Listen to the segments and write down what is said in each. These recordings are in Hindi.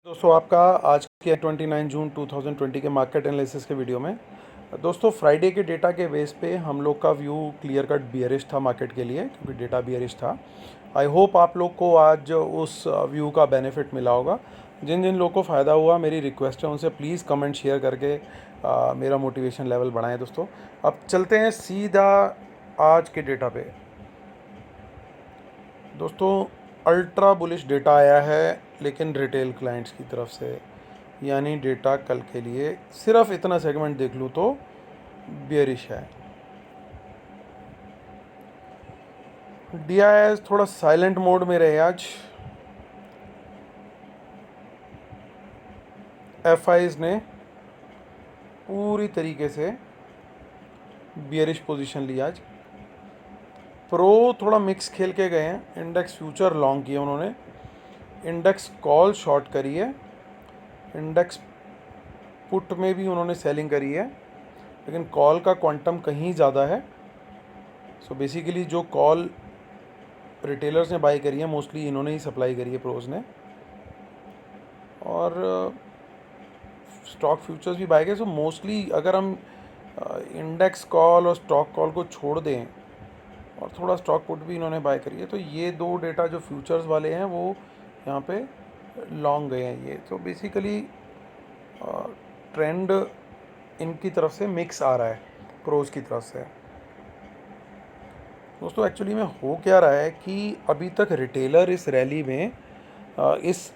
दोस्तों आपका आज के 29 जून 2020 के मार्केट एनालिसिस के वीडियो में दोस्तों फ्राइडे के डेटा के बेस पे हम लोग का व्यू क्लियर कट बियरिश था मार्केट के लिए, क्योंकि डेटा बियरिश था। आई होप आप लोग को आज उस व्यू का बेनिफिट मिला होगा। जिन जिन लोग को फ़ायदा हुआ, मेरी रिक्वेस्ट है उनसे प्लीज़ कमेंट शेयर करके मेरा मोटिवेशन लेवल बढ़ाएं। दोस्तों अब चलते हैं सीधा आज के डेटा पे। दोस्तों अल्ट्रा बुलिश डेटा आया है, लेकिन रिटेल क्लाइंट्स की तरफ से, यानी डेटा कल के लिए सिर्फ इतना सेगमेंट देख लूँ तो बियरिश है। डीआईएस थोड़ा साइलेंट मोड में रहे आज। एफआईज ने पूरी तरीके से बियरिश पोजीशन ली आज। प्रो थोड़ा मिक्स खेल के गए हैं। इंडेक्स फ्यूचर लॉन्ग किए उन्होंने, इंडेक्स कॉल शॉर्ट करी है, इंडेक्स पुट में भी उन्होंने सेलिंग करी है, लेकिन कॉल का क्वांटम कहीं ज़्यादा है। सो बेसिकली जो कॉल रिटेलर्स ने बाई करी है मोस्टली इन्होंने ही सप्लाई करी है, प्रोज ने। और स्टॉक फ्यूचर्स भी बाई गए। सो मोस्टली अगर हम इंडेक्स कॉल और स्टॉक कॉल को छोड़ दें और थोड़ा स्टॉक पुट भी इन्होंने बाय करी है, तो ये दो डेटा जो फ्यूचर्स वाले हैं वो यहाँ पे लॉन्ग गए हैं। ये तो बेसिकली ट्रेंड इनकी तरफ से मिक्स आ रहा है, प्रोज की तरफ से। दोस्तों एक्चुअली में हो क्या रहा है कि अभी तक रिटेलर इस रैली में इस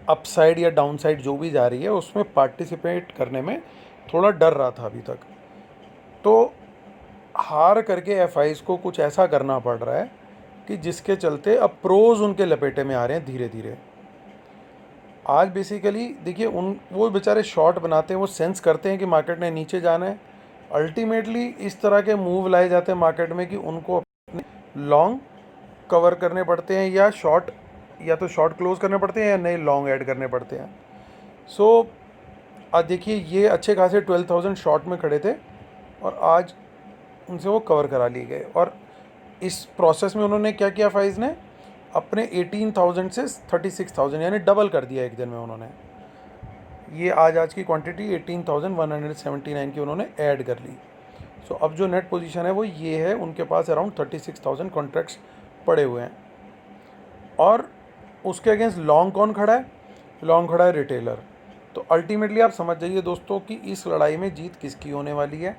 अपसाइड या डाउनसाइड जो भी जा रही है उसमें पार्टिसिपेट करने में थोड़ा डर रहा था अभी तक। तो हार करके एफआईज को कुछ ऐसा करना पड़ रहा है कि जिसके चलते अब प्रोज उनके लपेटे में आ रहे हैं धीरे धीरे। आज बेसिकली देखिए, वो बेचारे शॉर्ट बनाते हैं, वो सेंस करते हैं कि मार्केट ने नीचे जाना है। अल्टीमेटली इस तरह के मूव लाए जाते हैं मार्केट में कि उनको अपने लॉन्ग कवर करने पड़ते हैं, या शॉर्ट, या तो शॉर्ट क्लोज करने पड़ते हैं या नए लॉन्ग ऐड करने पड़ते हैं। सो आज देखिए, ये अच्छे खासे 12,000 शॉर्ट में खड़े थे और आज उनसे वो कवर करा लिए गए। और इस प्रोसेस में उन्होंने क्या किया, फाइज ने अपने 18,000 से 36,000 यानी डबल कर दिया एक दिन में उन्होंने। ये आज की क्वांटिटी 18,179 की उन्होंने ऐड कर ली। सो अब जो नेट पोजीशन है वो ये है, उनके पास अराउंड 36,000 कॉन्ट्रैक्ट्स पड़े हुए हैं। और उसके अगेंस्ट लॉन्ग कौन खड़ा है? लॉन्ग खड़ा है रिटेलर। तो अल्टीमेटली आप समझ जाइए दोस्तों कि इस लड़ाई में जीत किसकी होने वाली है।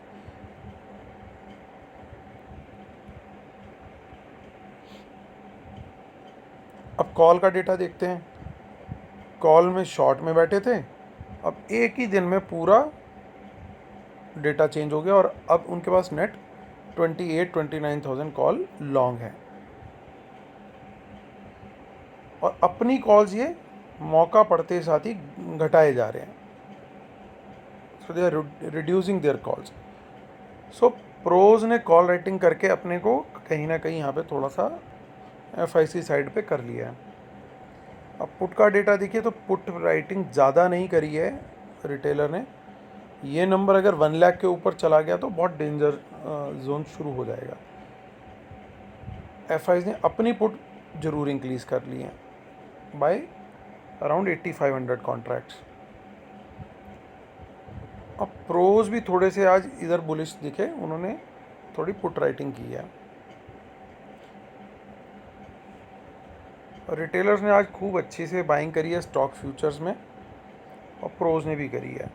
अब कॉल का डेटा देखते हैं। कॉल में शॉर्ट में बैठे थे, अब एक ही दिन में पूरा डेटा चेंज हो गया और अब उनके पास नेट 29,000 कॉल लॉन्ग है। और अपनी कॉल्स ये मौका पड़ते साथ ही घटाए जा रहे हैं। So they are reducing their calls. So pros ने कॉल राइटिंग करके अपने को कहीं ना कहीं यहाँ पे थोड़ा सा एफआईसी साइड पे कर लिया है। अब पुट का डेटा देखिए, तो पुट राइटिंग ज़्यादा नहीं करी है रिटेलर ने। ये नंबर अगर 1 लाख के ऊपर चला गया तो बहुत डेंजर जोन शुरू हो जाएगा। एफआईज ने अपनी पुट जरूर इंक्रीज कर ली है बाय अराउंड 8,500 कॉन्ट्रैक्ट्स। अब प्रोज भी थोड़े से आज इधर बुलिश दिखे, उन्होंने थोड़ी पुट राइटिंग की है। रिटेलर्स ने आज खूब अच्छी से बाइंग करी है स्टॉक फ्यूचर्स में, और प्रोज ने भी करी है।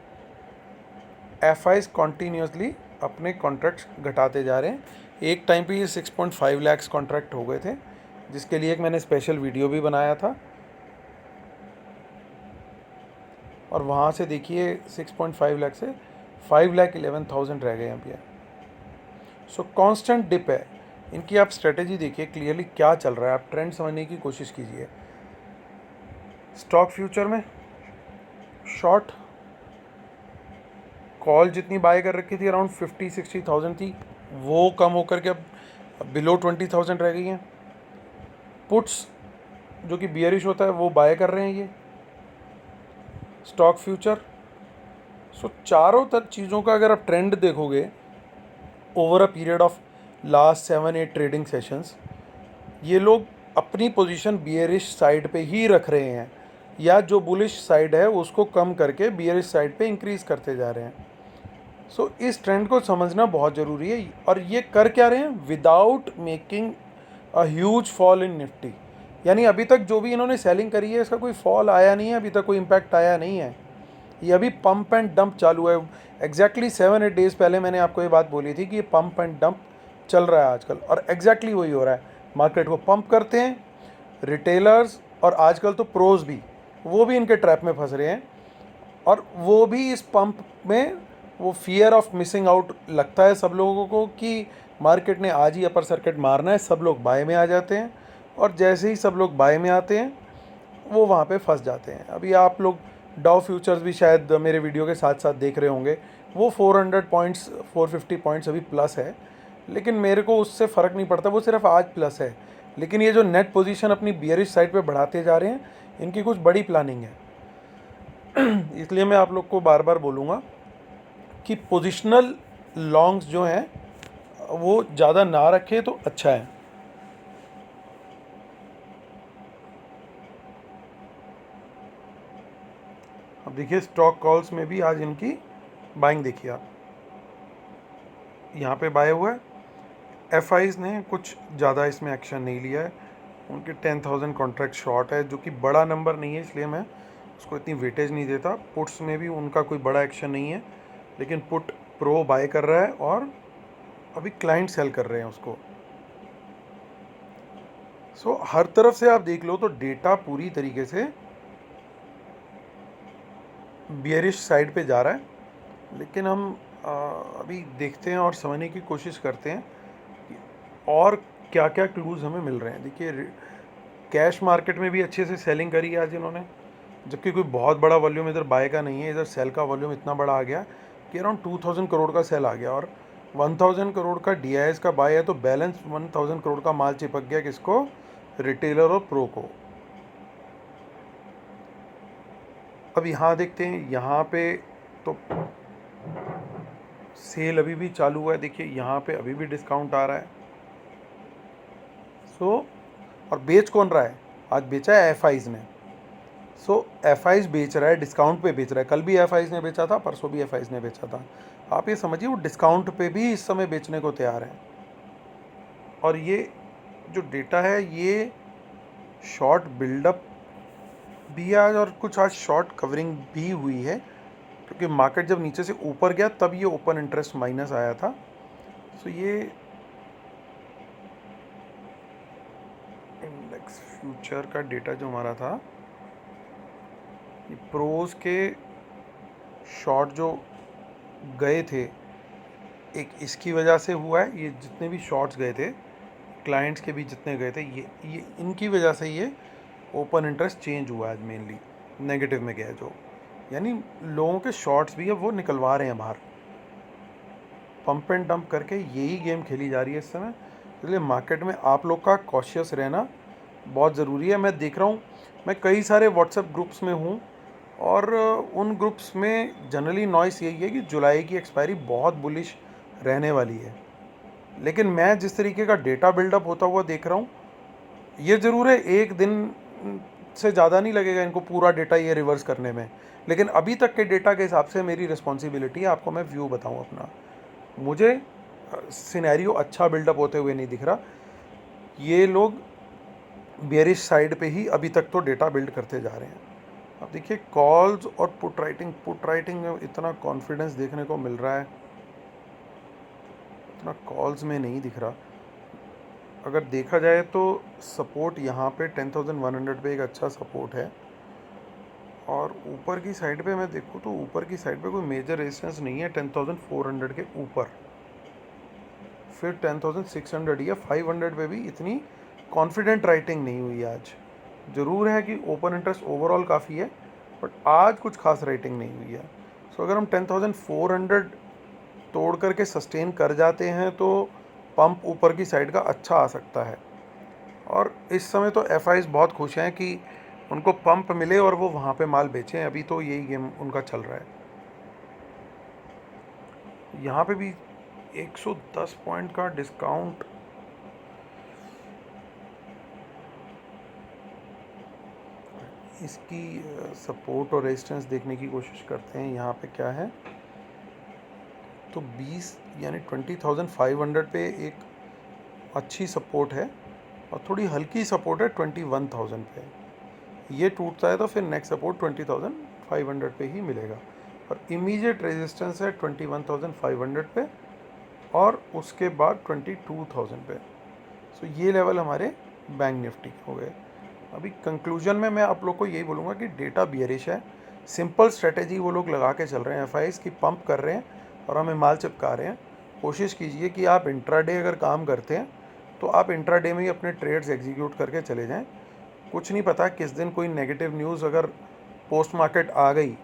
एफआईज कॉन्टीन्यूसली अपने कॉन्ट्रैक्ट्स घटाते जा रहे हैं। एक टाइम पे ये 6.5 लाख कॉन्ट्रैक्ट हो गए थे, जिसके लिए एक मैंने स्पेशल वीडियो भी बनाया था। और वहाँ से देखिए 6.5 लाख से 5,11,000 रह गए अभी। सो कांस्टेंट डिप है। इनकी आप स्ट्रेटेजी देखिए क्लियरली क्या चल रहा है, आप ट्रेंड समझने की कोशिश कीजिए। स्टॉक फ्यूचर में शॉर्ट कॉल जितनी बाय कर रखी थी अराउंड 50-60,000 थी, वो कम होकर के अब बिलो 20,000 रह गई हैं। पुट्स जो कि बियरिश होता है वो बाय कर रहे हैं ये स्टॉक फ्यूचर। सो चारों तरफ चीज़ों का अगर आप ट्रेंड देखोगे over a period of last 7-8 trading sessions, ये लोग अपनी पोजीशन बियरिश साइड पे ही रख रहे हैं। या जो बुलिश साइड है उसको कम करके बियरिश साइड पे इंक्रीज करते जा रहे हैं। सो इस ट्रेंड को समझना बहुत ज़रूरी है। और ये कर क्या रहे हैं without making a huge fall in Nifty. यानी अभी तक जो भी इन्होंने सेलिंग करी है इसका कोई फॉल आया नहीं है, अभी तक कोई इम्पैक्ट आया नहीं है। ये अभी पंप एंड डंप चालू है। एग्जैक्टली 7-8 डेज पहले मैंने आपको ये बात बोली थी कि ये पंप एंड डंप चल रहा है आजकल, और एग्जैक्टली वही हो रहा है। मार्केट को पंप करते हैं रिटेलर्स, और आजकल तो प्रोज भी, वो भी इनके ट्रैप में फंस रहे हैं। और वो भी इस पंप में, वो फियर ऑफ मिसिंग आउट लगता है सब लोगों को कि मार्केट ने आज ही अपर सर्किट मारना है, सब लोग बाय में आ जाते हैं। और जैसे ही सब लोग बाय में आते हैं वो वहाँ पे फंस जाते हैं। अभी आप लोग डाउ फ्यूचर्स भी शायद मेरे वीडियो के साथ साथ देख रहे होंगे, वो 400 पॉइंट्स 450 पॉइंट्स अभी प्लस है, लेकिन मेरे को उससे फ़र्क नहीं पड़ता, वो सिर्फ आज प्लस है। लेकिन ये जो नेट पोजीशन अपनी बियरिश साइड पे बढ़ाते जा रहे हैं, इनकी कुछ बड़ी प्लानिंग है। इसलिए मैं आप लोग को बार बार बोलूँगा कि पोजिशनल लॉन्ग्स जो हैं वो ज़्यादा ना रखें तो अच्छा है। अब देखिए स्टॉक कॉल्स में भी आज इनकी बाइंग देखिए आप, यहाँ पे बाय हुआ है। एफआईज ने कुछ ज़्यादा इसमें एक्शन नहीं लिया है, उनके 10,000 कॉन्ट्रैक्ट शॉर्ट है, जो कि बड़ा नंबर नहीं है, इसलिए मैं उसको इतनी वेटेज नहीं देता। पुट्स में भी उनका कोई बड़ा एक्शन नहीं है, लेकिन पुट प्रो बाय कर रहा है और अभी क्लाइंट सेल कर रहे हैं उसको। सो हर तरफ से आप देख लो तो डेटा पूरी तरीके से बियरिश साइड पे जा रहा है। लेकिन हम अभी देखते हैं और समझने की कोशिश करते हैं कि और क्या क्या क्लूज़ हमें मिल रहे हैं। देखिए कैश मार्केट में भी अच्छे से सेलिंग करी है आज इन्होंने, जबकि कोई बहुत बड़ा वॉल्यूम इधर बाय का नहीं है। इधर सेल का वॉल्यूम इतना बड़ा आ गया कि अराउंड 2000 करोड़ का सेल आ गया, और 1000 करोड़ का डीआईएस का बाय है, तो बैलेंस 1000 करोड़ का माल चिपक गया किसको, रिटेलर और प्रो को। अब यहाँ देखते हैं, यहाँ पे तो सेल अभी भी चालू हुआ है। देखिए यहाँ पे अभी भी डिस्काउंट आ रहा है। सो और बेच कौन रहा है, आज बेचा है एफआईज ने। सो एफआईज बेच रहा है, डिस्काउंट पे बेच रहा है। कल भी एफआईज ने बेचा था, परसों भी एफआईज ने बेचा था। आप ये समझिए वो डिस्काउंट पे भी इस समय बेचने को तैयार है। और ये जो डेटा है ये शॉर्ट बिल्डअप भी है आज, और कुछ आज शॉर्ट कवरिंग भी हुई है, क्योंकि मार्केट जब नीचे से ऊपर गया तब ये ओपन इंटरेस्ट माइनस आया था। सो ये इंडेक्स फ्यूचर का डेटा जो हमारा था, ये प्रोज के शॉर्ट जो गए थे, एक इसकी वजह से हुआ है। ये जितने भी शॉर्ट्स गए थे, क्लाइंट्स के भी जितने गए थे, ये इनकी वजह से ये ओपन इंटरेस्ट चेंज हुआ है, मेनली नेगेटिव में गया है जो, यानी लोगों के शॉर्ट्स भी है वो निकलवा रहे हैं बाहर। पंप एंड डंप करके यही गेम खेली जा रही है इस समय। इसलिए मार्केट में आप लोग का कॉशियस रहना बहुत ज़रूरी है। मैं देख रहा हूँ, मैं कई सारे व्हाट्सएप ग्रुप्स में हूँ, और उन ग्रुप्स में जनरली नॉइस यही है कि जुलाई की एक्सपायरी बहुत बुलिश रहने वाली है। लेकिन मैं जिस तरीके का डेटा बिल्डअप होता हुआ देख रहा हूँ, ये ज़रूर है एक दिन से ज़्यादा नहीं लगेगा इनको पूरा डेटा ये रिवर्स करने में, लेकिन अभी तक के डेटा के हिसाब से मेरी रिस्पॉन्सिबिलिटी है आपको मैं व्यू बताऊँ अपना। मुझे सिनेरियो अच्छा बिल्डअप होते हुए नहीं दिख रहा। ये लोग बेरिश साइड पे ही अभी तक तो डेटा बिल्ड करते जा रहे हैं। अब देखिए कॉल्स और पुट राइटिंग में इतना कॉन्फिडेंस देखने को मिल रहा है, इतना कॉल्स में नहीं दिख रहा। अगर देखा जाए तो सपोर्ट यहाँ पे 10,100 पे एक अच्छा सपोर्ट है, और ऊपर की साइड पे मैं देखूँ तो ऊपर की साइड पे कोई मेजर रेजिस्टेंस नहीं है 10,400 के ऊपर। फिर 10,600 या 500 पे भी इतनी कॉन्फिडेंट राइटिंग नहीं हुई आज। ज़रूर है कि ओपन इंटरेस्ट ओवरऑल काफ़ी है, बट आज कुछ खास राइटिंग नहीं हुई है। सो अगर हम 10,400 तोड़ करके सस्टेन कर जाते हैं तो पंप ऊपर की साइड का अच्छा आ सकता है। और इस समय तो एफआईज बहुत खुश हैं कि उनको पंप मिले और वो वहाँ पे माल बेचें। अभी तो यही गेम उनका चल रहा है। यहाँ पे भी 110 पॉइंट का डिस्काउंट, इसकी सपोर्ट और रेजिस्टेंस देखने की कोशिश करते हैं। यहाँ पे क्या है, तो 20 यानी 20,500 पे एक अच्छी सपोर्ट है और थोड़ी हल्की सपोर्ट है 21,000 पे। ये टूटता है तो फिर नेक्स्ट सपोर्ट 20,500 पे ही मिलेगा और इमीडिएट रेजिस्टेंस है 21,500 पे और उसके बाद 22,000 पे। सो ये लेवल हमारे बैंक निफ्टी के हो गए। अभी कंक्लूजन में मैं आप लोग को यही बोलूँगा कि डेटा बियरिश है। सिंपल स्ट्रेटेजी वो लोग लगा के चल रहे हैं, एफआईज की पंप कर रहे हैं और हमें माल चिपका रहे हैं। कोशिश कीजिए कि आप इंट्राडे अगर काम करते हैं तो आप इंट्राडे में ही अपने ट्रेड्स एग्जीक्यूट करके चले जाएं। कुछ नहीं पता किस दिन कोई नेगेटिव न्यूज़ अगर पोस्ट मार्केट आ गई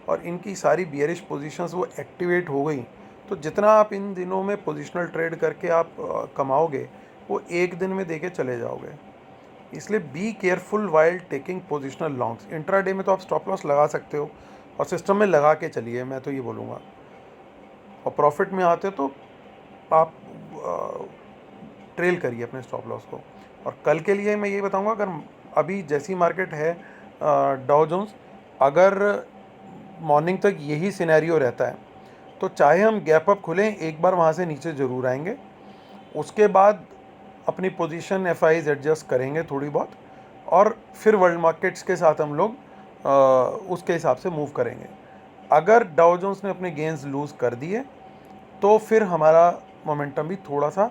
और इनकी सारी बियरिश पोजीशंस वो एक्टिवेट हो गई तो जितना आप इन दिनों में पोजिशनल ट्रेड करके आप कमाओगे वो एक दिन में देके चले जाओगे। इसलिए be careful while taking positional longs. Intraday में तो आप स्टॉप लॉस लगा सकते हो और सिस्टम में लगा के चलिए, मैं तो ये बोलूँगा। और प्रॉफिट में आते तो आप ट्रेल करिए अपने स्टॉप लॉस को। और कल के लिए मैं ये बताऊँगा, अगर अभी जैसी मार्केट है डाउ जोन्स, अगर मॉर्निंग तक यही सिनेरियो रहता है तो चाहे हम गैप अप खुलें एक बार वहाँ से नीचे ज़रूर आएंगे। उसके बाद अपनी पोजीशन एफआईज एडजस्ट करेंगे थोड़ी बहुत और फिर वर्ल्ड मार्केट्स के साथ हम लोग उसके हिसाब से मूव करेंगे। अगर डाउ जोन्स ने अपने गेंस लूज़ कर दिए तो फिर हमारा मोमेंटम भी थोड़ा सा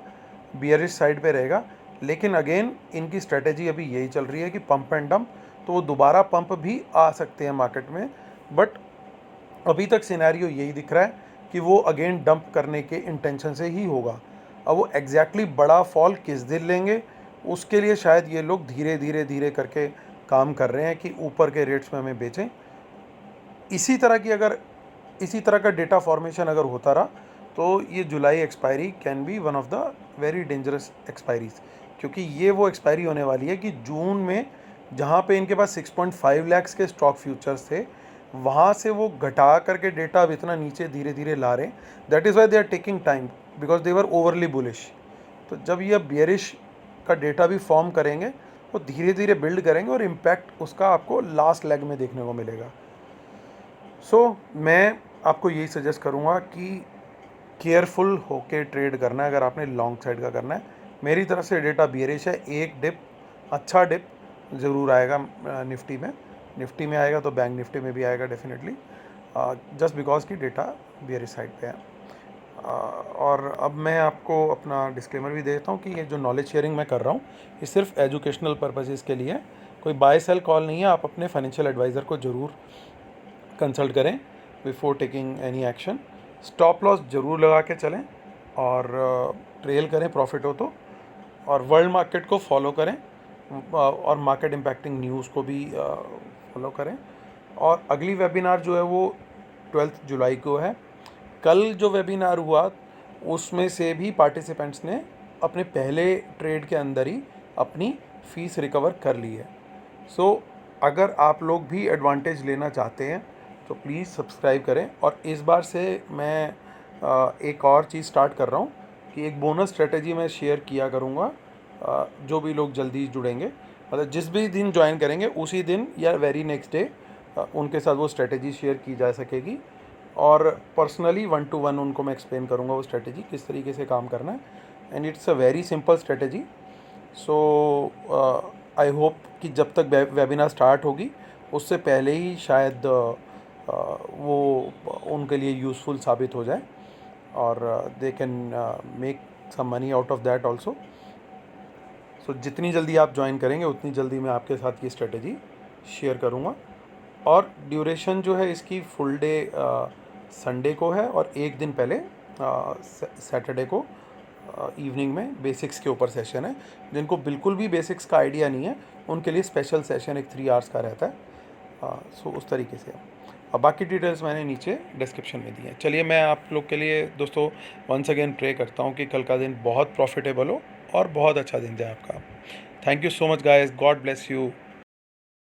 बियरिश साइड पे रहेगा। लेकिन अगेन इनकी स्ट्रेटेजी अभी यही चल रही है कि पंप एंड डंप, तो वो दोबारा पंप भी आ सकते हैं मार्केट में, बट अभी तक सिनेरियो यही दिख रहा है कि वो अगेन डंप करने के इंटेंशन से ही होगा। अब वो एग्जैक्टली बड़ा फॉल किस दिन लेंगे उसके लिए शायद ये लोग धीरे धीरे धीरे करके काम कर रहे हैं कि ऊपर के रेट्स में हमें बेचें। इसी तरह का डेटा फॉर्मेशन अगर होता रहा तो ये July expiry can be one of the very dangerous expiries, क्योंकि ये वो एक्सपायरी होने वाली है कि जून में जहाँ पे इनके पास 6.5 लाख के स्टॉक फ्यूचर्स थे वहाँ से वो घटा करके डेटा अब इतना नीचे धीरे धीरे ला रहे हैं। That is why they are taking time because they were overly bullish. तो जब ये बियरिश का डेटा भी फॉर्म करेंगे वो धीरे धीरे बिल्ड करेंगे और इम्पैक्ट उसका आपको लास्ट लेग में देखने को मिलेगा। मैं आपको यही सजेस्ट करूँगा कि केयरफुल होके ट्रेड करना है अगर आपने लॉन्ग साइड का करना है। मेरी तरफ से डेटा बियरिश है, एक डिप अच्छा डिप ज़रूर आएगा निफ्टी में आएगा तो बैंक निफ्टी में भी आएगा डेफिनेटली, जस्ट बिकॉज की डेटा बियरिश साइड पे है। और अब मैं आपको अपना डिस्क्लेमर भी देता हूँ कि ये जो नॉलेज शेयरिंग मैं कर रहा हूँ ये सिर्फ एजुकेशनल पर्पसेस के लिए, कोई बाय सेल कॉल नहीं है। आप अपने फाइनेंशियल एडवाइज़र को ज़रूर कंसल्ट करें before taking any action. Stop loss ज़रूर लगा के चलें और ट्रेल करें प्रॉफिट हो तो, और वर्ल्ड मार्केट को फॉलो करें और मार्केट इम्पैक्टिंग न्यूज़ को भी फॉलो करें। और अगली वेबिनार जो है वो 12 जुलाई को है। कल जो वेबिनार हुआ उसमें से भी पार्टिसिपेंट्स ने अपने पहले ट्रेड के अंदर ही अपनी फ़ीस रिकवर कर ली है। अगर आप लोग भी एडवांटेज लेना चाहते हैं तो प्लीज़ सब्सक्राइब करें। और इस बार से मैं एक और चीज़ स्टार्ट कर रहा हूँ कि एक बोनस स्ट्रेटेजी मैं शेयर किया करूँगा। जो भी लोग जल्दी जुड़ेंगे, मतलब जिस भी दिन ज्वाइन करेंगे उसी दिन या वेरी नेक्स्ट डे उनके साथ वो स्ट्रेटेजी शेयर की जा सकेगी और पर्सनली 1-to-1 उनको मैं एक्सप्लेन करूँगा वो स्ट्रेटेजी किस तरीके से काम करना है। And it's a very simple strategy. I hope कि जब तक वेबिनार स्टार्ट होगी उससे पहले ही शायद वो उनके लिए यूज़फुल साबित हो जाए और they can make some money out of that also. जितनी जल्दी आप ज्वाइन करेंगे उतनी जल्दी मैं आपके साथ ये स्ट्रेटेजी शेयर करूँगा। और ड्यूरेशन जो है इसकी फुल डे संडे को है और एक दिन पहले सैटरडे को इवनिंग में बेसिक्स के ऊपर सेशन है। जिनको बिल्कुल भी बेसिक्स का आइडिया नहीं है उनके लिए स्पेशल सेशन एक 3 आवर्स का रहता है। उस तरीके से अब बाकी डिटेल्स मैंने नीचे डिस्क्रिप्शन में दी है। चलिए मैं आप लोग के लिए दोस्तों वंस अगेन प्रे करता हूँ कि कल का दिन बहुत प्रॉफिटेबल हो और बहुत अच्छा दिन जाए आपका। Thank you so much guys, God bless you.